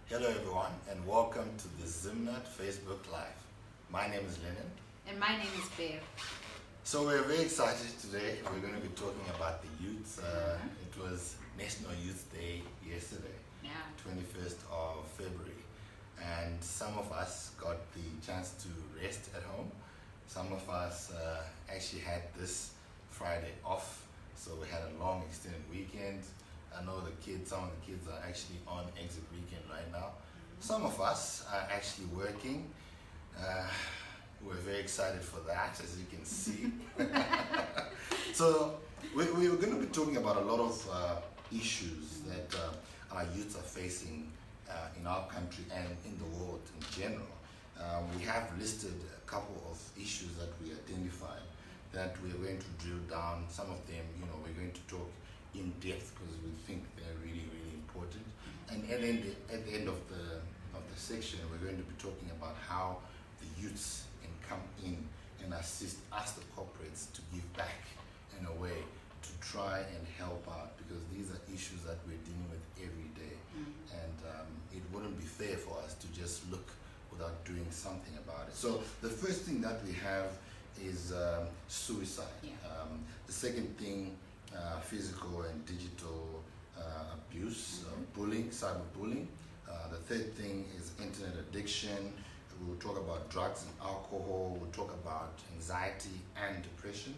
Hello everyone and welcome to the Zimnut Facebook Live. My name is Lennon. And my name is Bear. So we're very excited today. We're going to be talking about the youth. It was National Youth Day yesterday, 21st of February. And some of us got the chance to rest at home. Some of us actually had this Friday off. So we had a long extended weekend. I know some of the kids are actually on exit weekend right now. Some of us are actually working. We're very excited for that, as you can see. So we're going to be talking about a lot of issues that our youths are facing in our country and in the world in general. We have listed a couple of issues that we identified that we're going to drill down. Some of them, we're going to talk in depth because we think they're really, really important. And at the end of the section, we're going to be talking about how the youths can come in and assist us, the corporates, to give back in a way to try and help out, because these are issues that we're dealing with every day. And it wouldn't be fair for us to just look without doing something about it. So the first thing that we have is suicide. The second thing, physical and digital abuse, bullying, cyberbullying. The third thing is internet addiction. We'll talk about drugs and alcohol. We'll talk about anxiety and depression.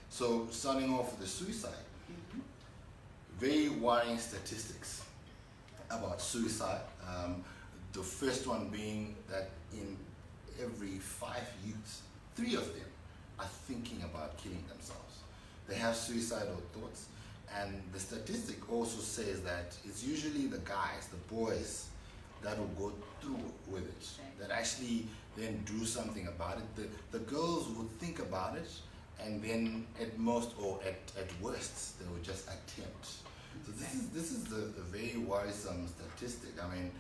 So starting off with the suicide. Very worrying statistics about suicide. The first one being that in every 5 youths, 3 of them are thinking about killing themselves. They have suicidal thoughts, and the statistic also says that it's usually the guys, the boys, that will go through with it, that actually then do something about it. The girls would think about it, and then at most or at worst they would just attempt. So this is the very worrisome statistic. I mean,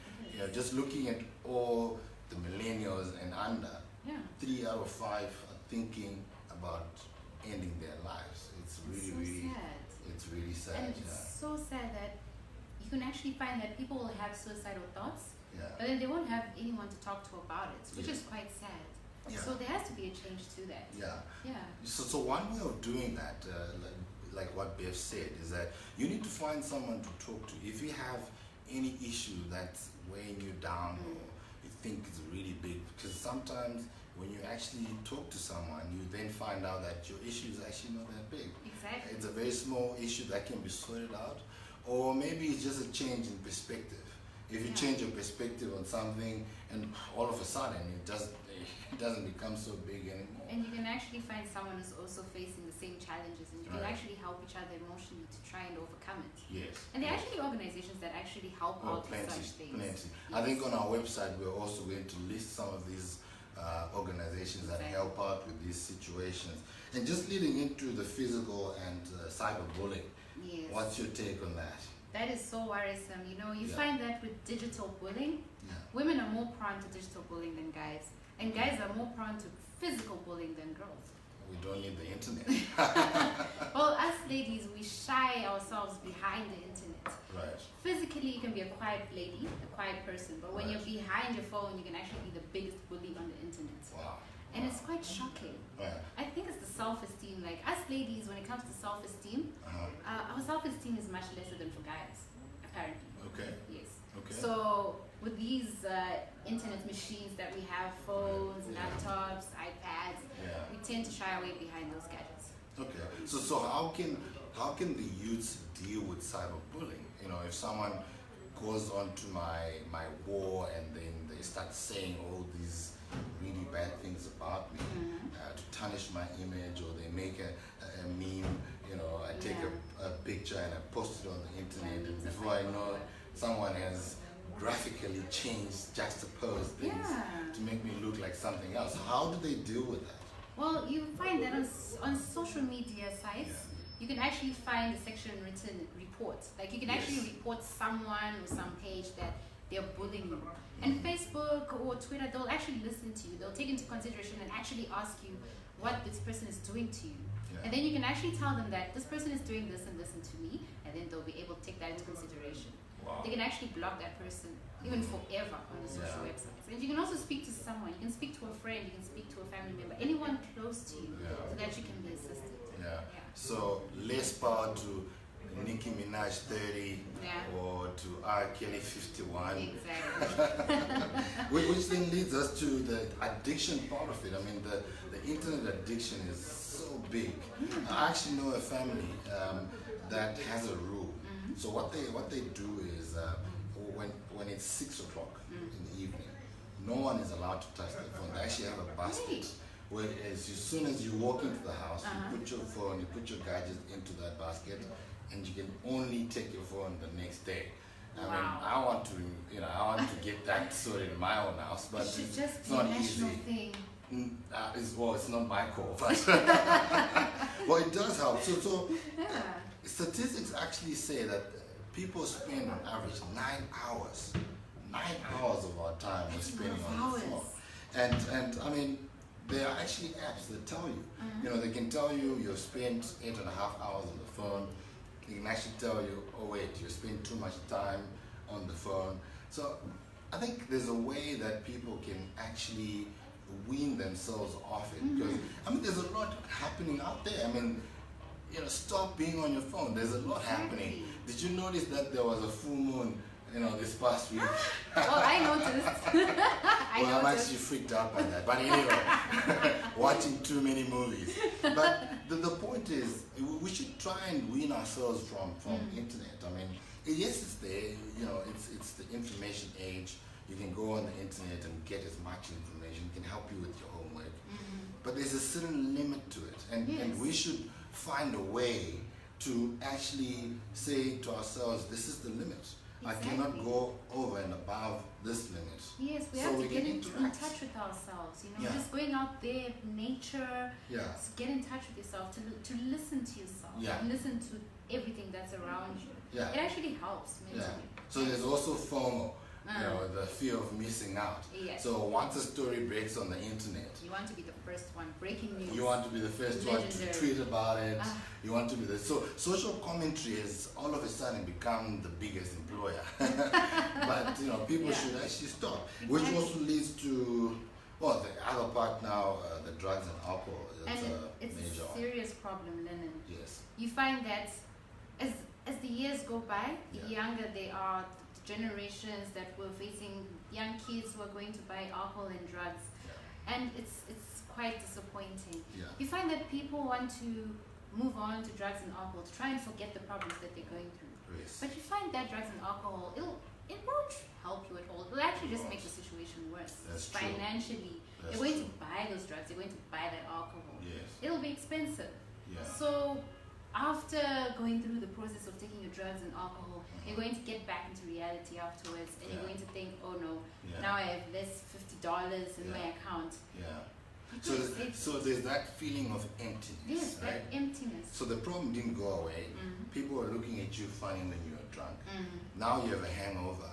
just looking at all the millennials and under, 3 out of 5 are thinking about ending their lives. It's really sad. It's really sad. And it's so sad that you can actually find that people will have suicidal thoughts, but then they won't have anyone to talk to about it, which is quite sad. So there has to be a change to that. So one way of doing that, like what Bev said, is that you need to find someone to talk to. If you have any issue that's weighing you down, or you think it's really big, because sometimes when you actually talk to someone, you then find out that your issue is actually not that big. Exactly. It's a very small issue that can be sorted out, or maybe it's just a change in perspective. If you change your perspective on something, and all of a sudden it doesn't become so big anymore. And you can actually find someone who's also facing the same challenges, and you can actually help each other emotionally to try and overcome it. Yes. And there are actually organizations that actually help out with such things. Plenty. I think on our website we're also going to list some of these organizations that help out with these situations. And just leading into the physical and cyberbullying. Yes. What's your take on that? That is so worrisome. You find that with digital bullying, women are more prone to digital bullying than guys, and guys are more prone to physical bullying than girls. We don't need the internet. Well, us ladies, we shy ourselves behind the internet. Right. Physically, you can be a quiet lady, a quiet person, but when you're behind your phone, you can actually be the biggest bully on the internet. Wow. And it's quite shocking. I think it's the self-esteem. Like us ladies, when it comes to self-esteem, our self-esteem is much lesser than for guys, apparently. Okay. Yes. Okay. So with these internet machines that we have, phones, laptops, iPads, we tend to shy away behind those gadgets. Okay. So how can the youths deal with cyberbullying? If someone goes onto my wall and then they start saying all these really bad things about me to tarnish my image, or they make a meme, I take a picture and I post it on the internet, and before I know it, someone has graphically changed, juxtaposed things to make me look like something else. How do they deal with that? Well, you find that on social media sites, you can actually find a section written report. Like you can actually report someone or some page that they're bullying you. And Facebook or Twitter, they'll actually listen to you. They'll take into consideration and actually ask you what this person is doing to you. And then you can actually tell them that this person is doing this and this and to me, and then they'll be able to take that into consideration. Wow. They they can actually block that person even forever on the social websites. And you can also speak to someone. You can speak to a friend. You can speak to a family member. Anyone close to you, so that you can be assisted. So less power to Nicki Minaj 30 or to R. Kelly 51. Exactly. Which then leads us to the addiction part of it. I mean, the internet addiction is so big. I actually know a family that has a rule. So what they do is when it's 6 o'clock in the evening, no one is allowed to touch their phone. They actually have a basket. Where as soon as you walk into the house, you put your phone, you put your gadgets into that basket, and you can only take your phone the next day. I mean, I want to get that sorted in my own house, but it's not easy. Thing. It's not my call, but well, it does help. So statistics actually say that people spend on average 9 hours. 9 hours of our time we're spending on the phone, and I mean. There are actually apps that tell you. You know, they can tell you you've spent 8.5 hours on the phone. They can actually tell you, oh wait, you spent too much time on the phone. So I think there's a way that people can actually wean themselves off it. Because I mean, there's a lot happening out there. I mean, you know, stop being on your phone. There's a lot happening. Did you notice that there was a full moon? You know, this past week. Well, I noticed. I'm actually freaked out by that. But anyway, watching too many movies. But the point is, we should try and wean ourselves from internet. I mean, yes, it's there. You know, it's the information age. You can go on the internet and get as much information. It can help you with your homework. But there's a certain limit to it. And we should find a way to actually say to ourselves, this is the limit. Exactly. I cannot go over and above this limit. Yes, we have to get in touch with ourselves. You know, just going out there, nature. Get in touch with yourself, to listen to yourself, and listen to everything that's around you. It actually helps mentally. So there's also FOMO. You know, the fear of missing out. So once a story breaks on the internet, you want to be the first one, breaking news. You want to be the first one to tweet about it. You want to be so social commentary has all of a sudden become the biggest employer. But you know, people should actually stop. Which also leads to the other part now, the drugs and alcohol. It's major a serious problem, Lennon. Yes. You find that as the years go by, the younger they are. Generations that were facing, young kids who are going to buy alcohol and drugs, and it's quite disappointing. You find that people want to move on to drugs and alcohol to try and forget the problems that they're going through. But you find that drugs and alcohol, it won't help you at all. It will actually just make the situation worse. Financially. You're going to buy those drugs, you're going to buy that alcohol. It'll be expensive. So after going through the process of taking your drugs and alcohol, you're going to get back into reality afterwards, and you're going to think, oh no, now I have less $50 in my account. So there's that feeling of emptiness. Yes, right? that emptiness. So the problem didn't go away. People are looking at you funny when you are drunk. Now you have a hangover,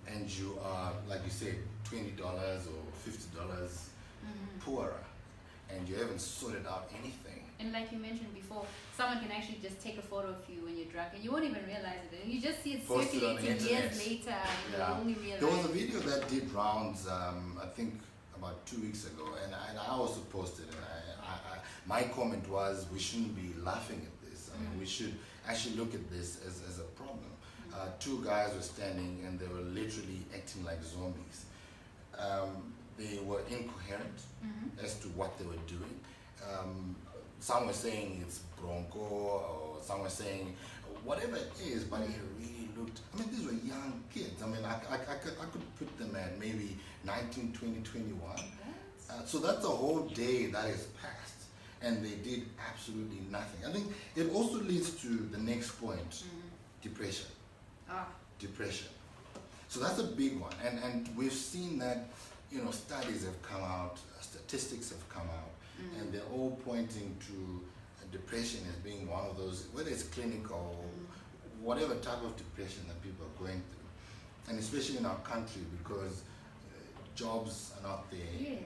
and you are, like you said, $20 or $50 poorer, and you haven't sorted out anything. And like you mentioned before, someone can actually just take a photo of you when you're drunk, and you won't even realize it. And you just see it circulating years later, and you only realize. There was a video that did rounds, I think about 2 weeks ago, and I also posted it. My comment was, we shouldn't be laughing at this. I mean, we should actually look at this as a problem. 2 guys were standing, and they were literally acting like zombies. They were incoherent as to what they were doing. Some were saying it's bronco, or some were saying whatever it is, but it really looked, I mean, these were young kids. I mean, I could put them at maybe 19, 20, 21. So that's a whole day that is passed, and they did absolutely nothing. I think it also leads to the next point, depression. Depression. So that's a big one, and we've seen that, you know, studies have come out, statistics have come out, and they're all pointing to depression as being one of those, whether it's clinical, whatever type of depression that people are going through, and especially in our country, because jobs are not there,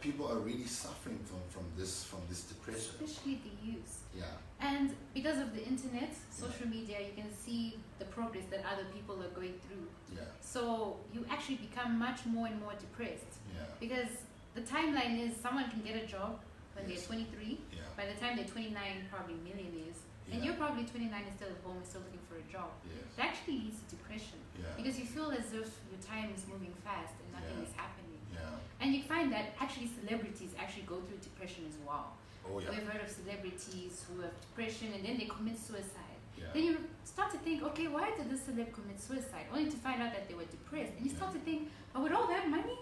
people are really suffering from this depression. Especially the youth. Yeah. And because of the internet, social media, you can see the progress that other people are going through. Yeah. So you actually become much more and more depressed. Yeah. Because the timeline is someone can get a job when they're 23. Yeah. By the time they're 29, probably millionaires. And you're probably 29 and still at home and still looking for a job. Yes. It actually leads to depression. Yeah. Because you feel as if your time is moving fast and nothing is happening. Yeah. And you find that actually celebrities actually go through depression as well. Oh, yeah. We've heard of celebrities who have depression and then they commit suicide. Yeah. Then you start to think, okay, why did this celeb commit suicide? Only to find out that they were depressed. And you start to think, but with all that money,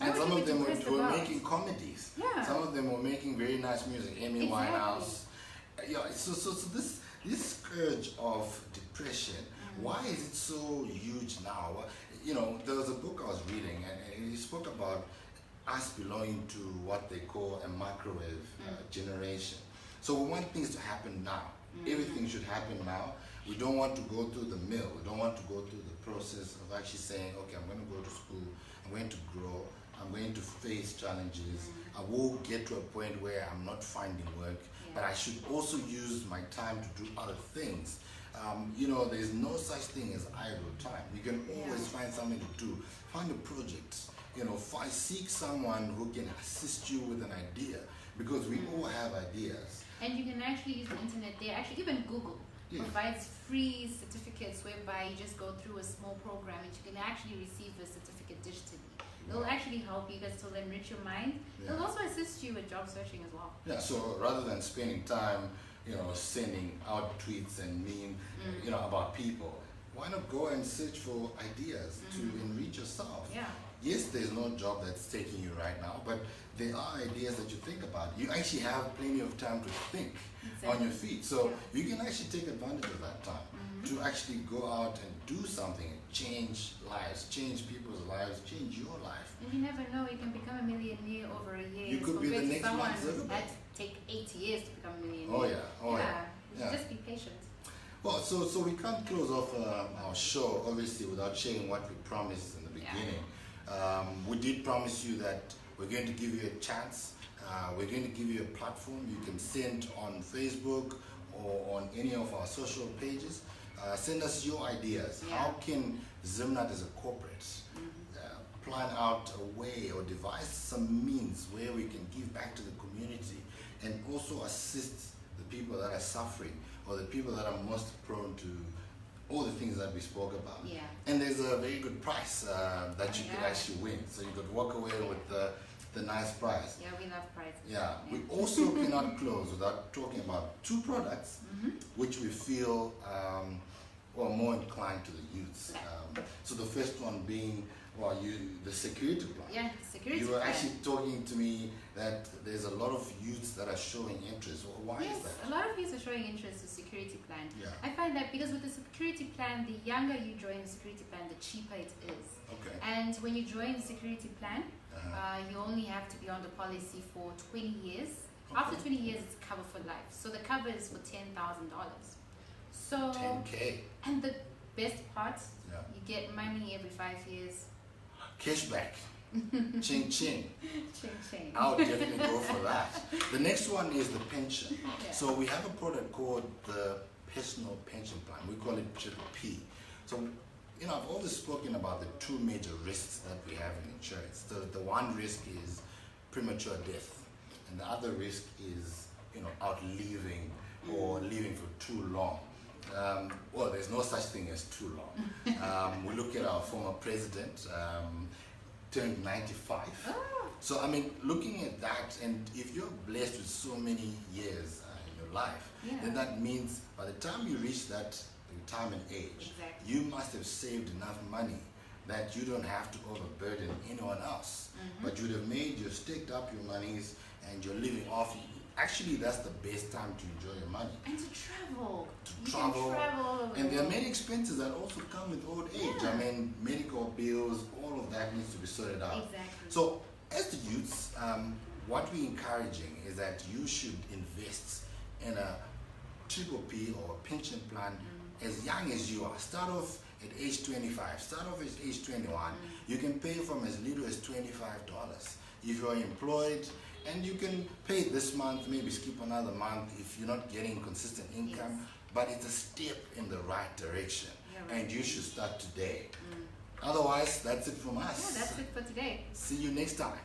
and some of them were making comedies. Yeah. Some of them were making very nice music. Amy Winehouse. Yeah. So this scourge of depression, why is it so huge now? You know, there was a book I was reading, and it spoke about us belonging to what they call a microwave generation. So we want things to happen now. Everything should happen now. We don't want to go through the mill. We don't want to go through the process of actually saying, okay, I'm going to go to school, I'm going to grow, I'm going to face challenges. I will get to a point where I'm not finding work, but I should also use my time to do other things. You know, there's no such thing as idle time. You can always find something to do. Find a project. You know, seek someone who can assist you with an idea, because we all have ideas. And you can actually use the internet there. Actually, even Google provides free certificates whereby you just go through a small program and you can actually receive a certificate digitally. It'll actually help you guys to enrich your mind. It'll also assist you with job searching as well. Yeah, so rather than spending time, you know, sending out tweets and you know, about people, why not go and search for ideas to enrich yourself? Yeah. Yes, there's no job that's taking you right now, but there are ideas that you think about. You actually have plenty of time to think on your feet. So you can actually take advantage of that time to actually go out and do something, change lives, change people's lives, change your life. And you never know, you can become a millionaire over a year. You could be the next Mark Zuckerberg. That take 80 years to become a millionaire. Oh yeah, oh yeah. Just be patient. Well, so we can't close off our show, obviously, without sharing what we promised in the beginning. We did promise you that we're going to give you a chance. We're going to give you a platform you can send on Facebook or on any of our social pages. Send us your ideas. How can Zimnet as a corporate plan out a way or devise some means where we can give back to the community and also assist the people that are suffering or the people that are most prone to all the things that we spoke about. Yeah. And there's a very good price that you could actually win. So you could walk away with the nice prize. Yeah, we love prizes. Yeah. We also cannot close without talking about two products which we feel are more inclined to the youths. So the first one being the security plan. Yeah, security plan. You were actually talking to me that there's a lot of youths that are showing interest. Why is that? A lot of youths are showing interest in security plan. Yeah. I find that because with the security plan, the younger you join the security plan, the cheaper it is. Okay. And when you join the security plan, you only have to be on the policy for 20 years. Okay. After 20 years, it's cover for life. So the cover is for $10,000. So 10K. And the best part, you get money every 5 years. Cashback. Ching ching. Ching ching. I'll definitely go for that. The next one is the pension. Yeah. So we have a product called the Personal Pension Plan. We call it Triple P. So, you know, I've always spoken about the two major risks that we have in insurance. The one risk is premature death, and the other risk is, you know, outliving or living for too long. Well, there's no such thing as too long. We look at our former president, turned 95. Oh. So, I mean, looking at that, and if you're blessed with so many years in your life, then that means by the time you reach that retirement age, you must have saved enough money that you don't have to overburden anyone else. But you'd have staked up your monies and you're living off. Actually, that's the best time to enjoy your money. And to travel. To travel. And there are many expenses that also come with old age. I mean, medical bills, all of that needs to be sorted out. Exactly. So, as the youths, what we're encouraging is that you should invest in a Triple P or a pension plan as young as you are. Start off at age 25, start off at age 21. You can pay from as little as $25. if you're employed, and you can pay this month, maybe skip another month if you're not getting consistent income, but it's a step in the right direction, and you should start today. Otherwise, that's it from us. Yeah, that's it for today. See you next time.